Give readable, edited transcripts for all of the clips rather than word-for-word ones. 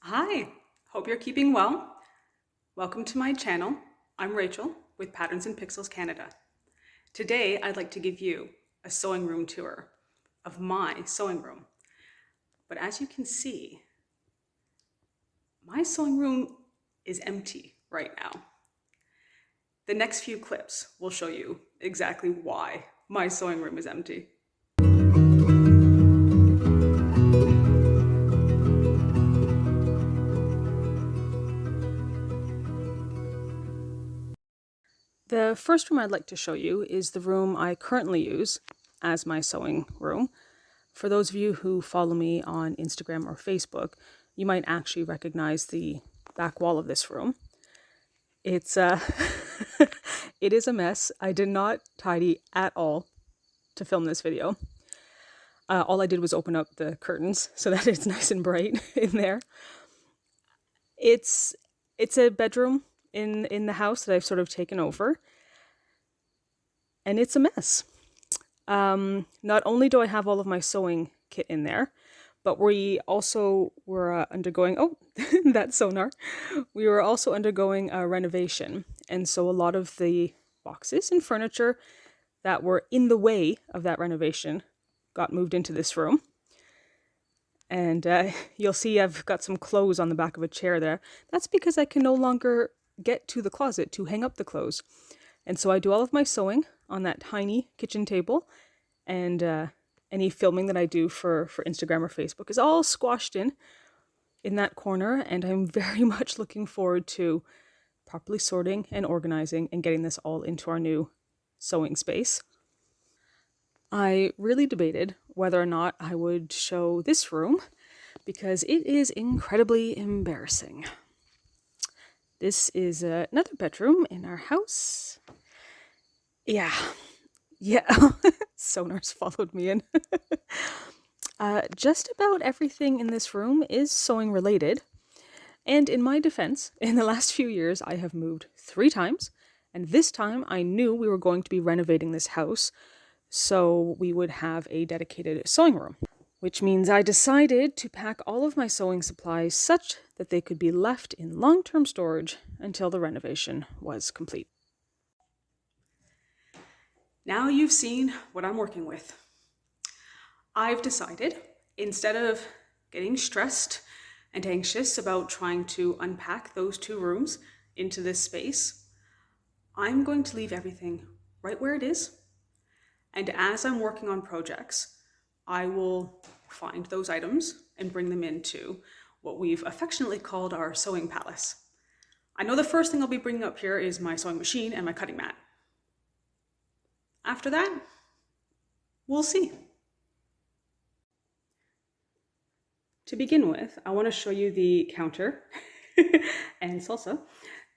Hi, hope you're keeping well. Welcome to my channel. I'm Rachel with Patterns and Pixels Canada. Today, I'd like to give you a sewing room tour of my sewing room. But as you can see, my sewing room is empty right now. The next few clips will show you exactly why my sewing room is empty. The first room I'd like to show you is the room I currently use as my sewing room. For those of you who follow me on Instagram or Facebook, you might actually recognize the back wall of this room. It's it is a mess. I did not tidy at all to film this video. All I did was open up the curtains so that it's nice and bright in there. It's a bedroom in the house that I've sort of taken over, and it's a mess. Not only do I have all of my sewing kit in there, but we also were undergoing, that's sonar. We were also undergoing a renovation. And so a lot of the boxes and furniture that were in the way of that renovation got moved into this room. And you'll see I've got some clothes on the back of a chair there. That's because I can no longer get to the closet to hang up the clothes. And so I do all of my sewing on that tiny kitchen table, and any filming that I do for Instagram or Facebook is all squashed in that corner, and I'm very much looking forward to properly sorting and organizing and getting this all into our new sewing space. I really debated whether or not I would show this room because it is incredibly embarrassing. This is another bedroom in our house. Yeah. Sonar's followed me in. Just about everything in this room is sewing related. And in my defense, in the last few years, I have moved 3 times. And this time I knew we were going to be renovating this house, so we would have a dedicated sewing room. Which means I decided to pack all of my sewing supplies such that they could be left in long-term storage until the renovation was complete. Now you've seen what I'm working with. I've decided, instead of getting stressed and anxious about trying to unpack those 2 rooms into this space, I'm going to leave everything right where it is. And as I'm working on projects, I will find those items and bring them into what we've affectionately called our sewing palace. I know the first thing I'll be bringing up here is my sewing machine and my cutting mat. After that, we'll see. To begin with, I want to show you the counter and salsa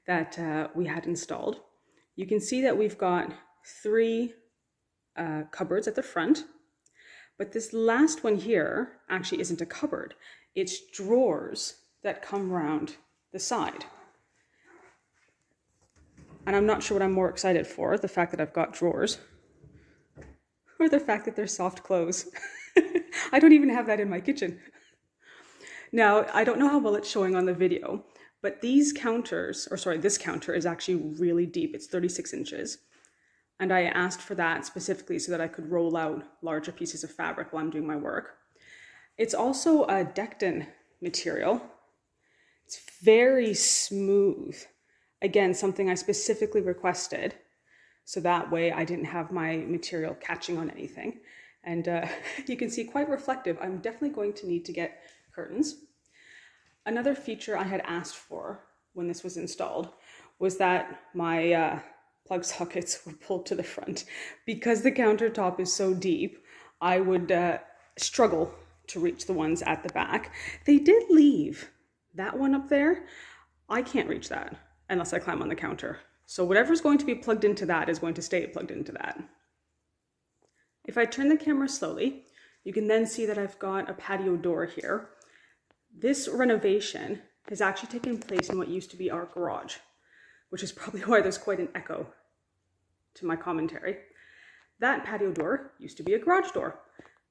that we had installed. You can see that we've got 3 cupboards at the front, but this last one here actually isn't a cupboard. It's drawers that come around the side. And I'm not sure what I'm more excited for, the fact that I've got drawers or the fact that they're soft clothes. I don't even have that in my kitchen. Now, I don't know how well it's showing on the video, but this counter is actually really deep. It's 36 inches. And I asked for that specifically so that I could roll out larger pieces of fabric while I'm doing my work. It's also a Decton material. It's very smooth. Again, something I specifically requested, so that way I didn't have my material catching on anything. And you can see quite reflective. I'm definitely going to need to get curtains. Another feature I had asked for when this was installed was that my plug sockets were pulled to the front. Because the countertop is so deep, I would struggle to reach the ones at the back. They did leave that one up there. I can't reach that unless I climb on the counter. So whatever's going to be plugged into that is going to stay plugged into that. If I turn the camera slowly, you can then see that I've got a patio door here. This renovation has actually taken place in what used to be our garage, which is probably why there's quite an echo to my commentary. That patio door used to be a garage door,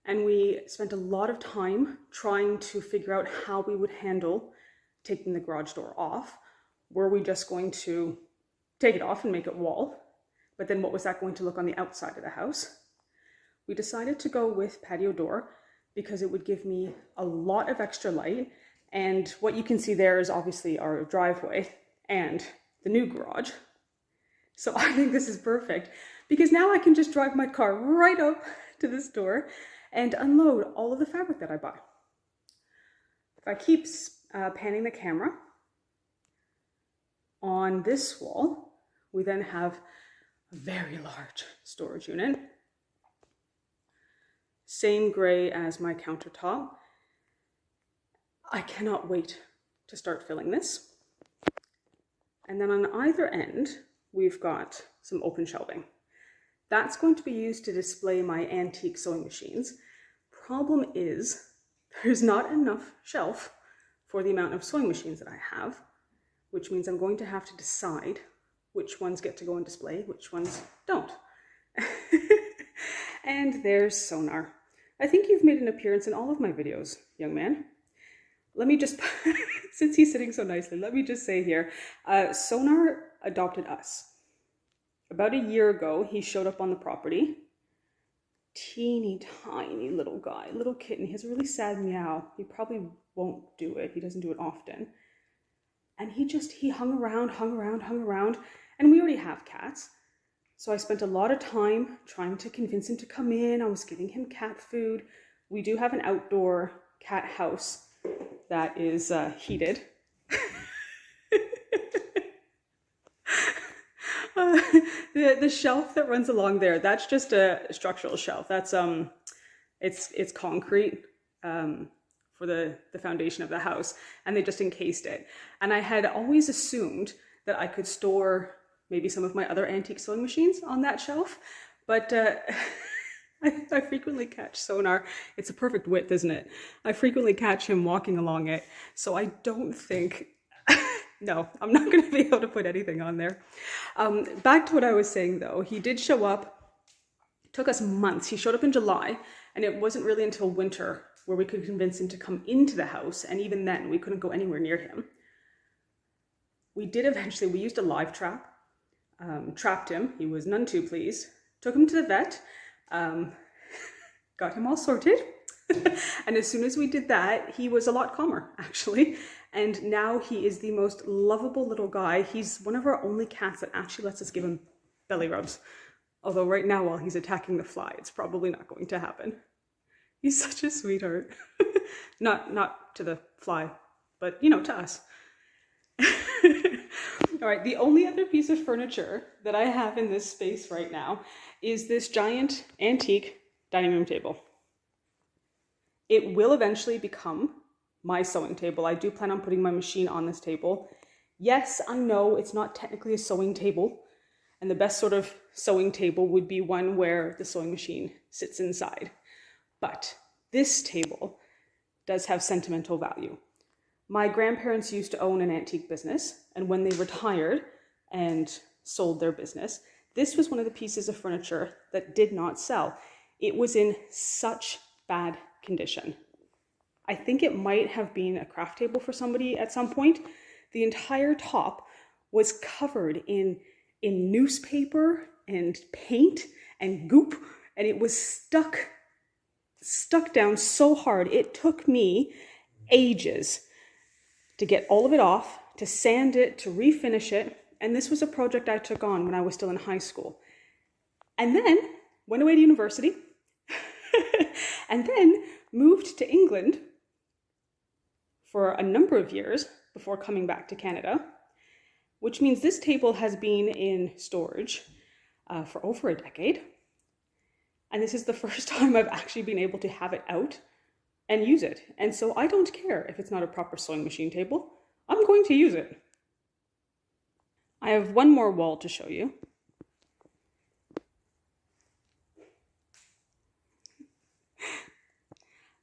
and we spent a lot of time trying to figure out how we would handle taking the garage door off? Were we just going to take it off and make it wall? But then what was that going to look on the outside of the house? We decided to go with patio door because it would give me a lot of extra light. And what you can see there is obviously our driveway and the new garage. So I think this is perfect because now I can just drive my car right up to this door and unload all of the fabric that I buy. If I keep panning the camera on this wall, we then have a very large storage unit. Same gray as my countertop. I cannot wait to start filling this. And then on either end, we've got some open shelving. That's going to be used to display my antique sewing machines. Problem is, there's not enough shelf for the amount of sewing machines that I have, which means I'm going to have to decide which ones get to go on display, which ones don't. And there's Sonar. I think you've made an appearance in all of my videos, young man. Let me just, since he's sitting so nicely, let me just say here, Sonar adopted us. About a year ago, he showed up on the property. Teeny tiny little guy, little kitten. He has a really sad meow. He probably won't do it. He doesn't do it often. And he hung around, and we already have cats. So I spent a lot of time trying to convince him to come in. I was giving him cat food. We do have an outdoor cat house that is heated. The shelf that runs along there, that's just a structural shelf. That's it's concrete for the foundation of the house, and they just encased it. And I had always assumed that I could store maybe some of my other antique sewing machines on that shelf, but I frequently catch Sonar. It's a perfect width, isn't it? I frequently catch him walking along it, so I don't think, no, I'm not going to be able to put anything on there. Back to what I was saying though, he did show up. It took us months. He showed up in July, and it wasn't really until winter where we could convince him to come into the house, and even then we couldn't go anywhere near him. We did eventually, we used a live trap, trapped him. He was none too pleased. Took him to the vet, got him all sorted. And as soon as we did that, he was a lot calmer, actually. And now he is the most lovable little guy. He's one of our only cats that actually lets us give him belly rubs. Although right now, while he's attacking the fly, it's probably not going to happen. He's such a sweetheart. Not to the fly, but, you know, to us. All right, the only other piece of furniture that I have in this space right now is this giant antique dining room table. It will eventually become my sewing table. I do plan on putting my machine on this table. Yes, I know it's not technically a sewing table, and the best sort of sewing table would be one where the sewing machine sits inside. But this table does have sentimental value. My grandparents used to own an antique business, and when they retired and sold their business, this was one of the pieces of furniture that did not sell. It was in such bad condition. I think it might have been a craft table for somebody at some point. The entire top was covered in newspaper and paint and goop, and it was stuck down so hard. It took me ages to get all of it off, to sand it, to refinish it. And this was a project I took on when I was still in high school. And then went away to university and then moved to England for a number of years before coming back to Canada, which means this table has been in storage for over a decade. And this is the first time I've actually been able to have it out and use it. And so I don't care if it's not a proper sewing machine table. I'm going to use it. I have one more wall to show you.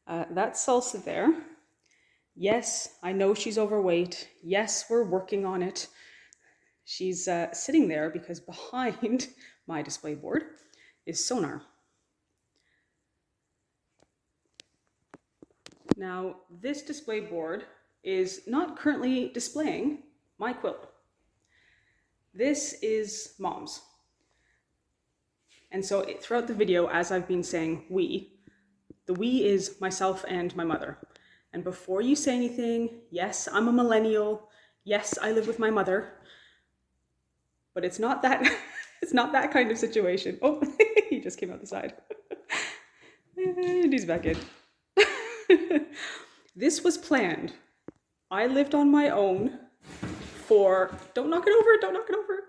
That's Salsa there. Yes, I know she's overweight. Yes, we're working on it. She's sitting there because behind my display board is Sonar. Now, this display board is not currently displaying my quilt. This is Mom's. And so throughout the video, as I've been saying we, the we is myself and my mother. And before you say anything, yes, I'm a millennial. Yes, I live with my mother. But it's not that, it's not that kind of situation. Oh, he just came out the side. And he's back in. This was planned. I lived on my own for, don't knock it over, don't knock it over.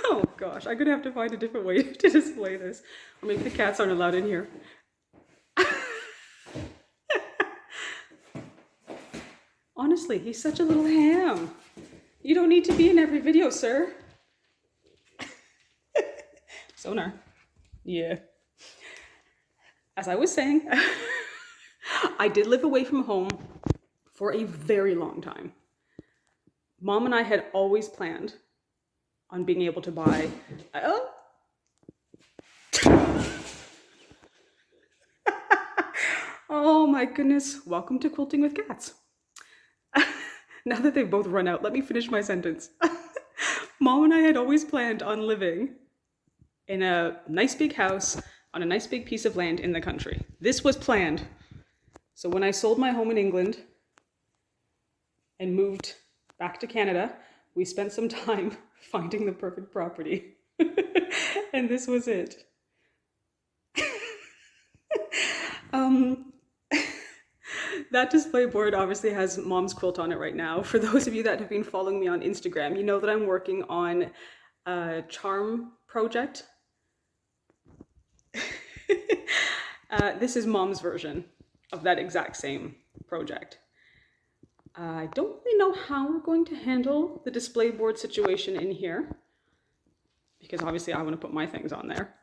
Oh gosh, I'm gonna have to find a different way to display this. Or maybe the cats aren't allowed in here. Honestly, he's such a little ham. You don't need to be in every video, sir. Sonar. Yeah. As I was saying, I did live away from home for a very long time. Mom and I had always planned on being able to buy, oh my goodness, welcome to Quilting with Cats. Now that they've both run out, let me finish my sentence. Mom and I had always planned on living in a nice big house on a nice big piece of land in the country. This was planned. So when I sold my home in England and moved back to Canada, we spent some time finding the perfect property. And this was it. That display board obviously has Mom's quilt on it right now. For those of you that have been following me on Instagram, you know that I'm working on a charm project. This is Mom's version of that exact same project. I don't really know how we're going to handle the display board situation in here, because obviously I want to put my things on there.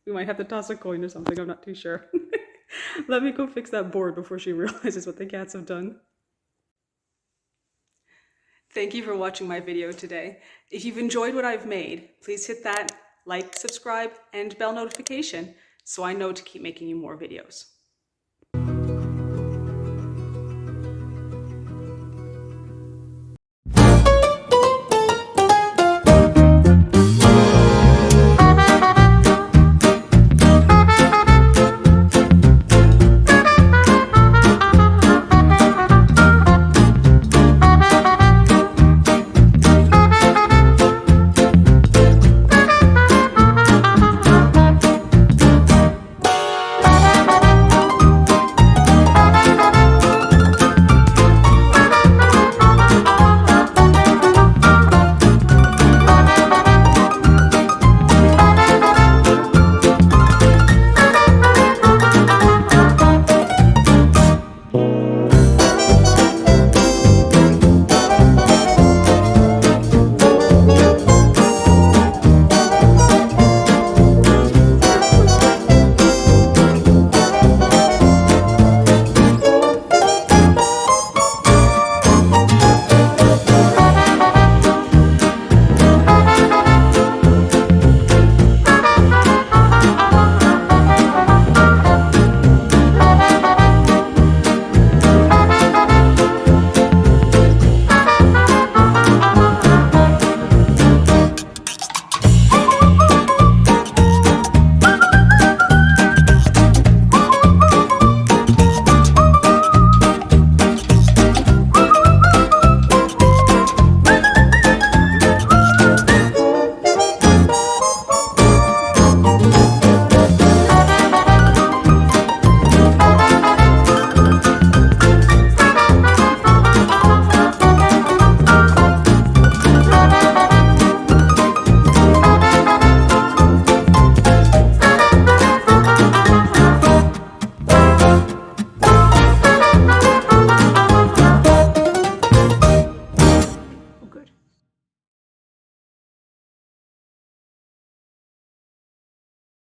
We might have to toss a coin or something, I'm not too sure. Let me go fix that board before she realizes what the cats have done. Thank you for watching my video today. If you've enjoyed what I've made, please hit that like, subscribe, and bell notification so I know to keep making you more videos.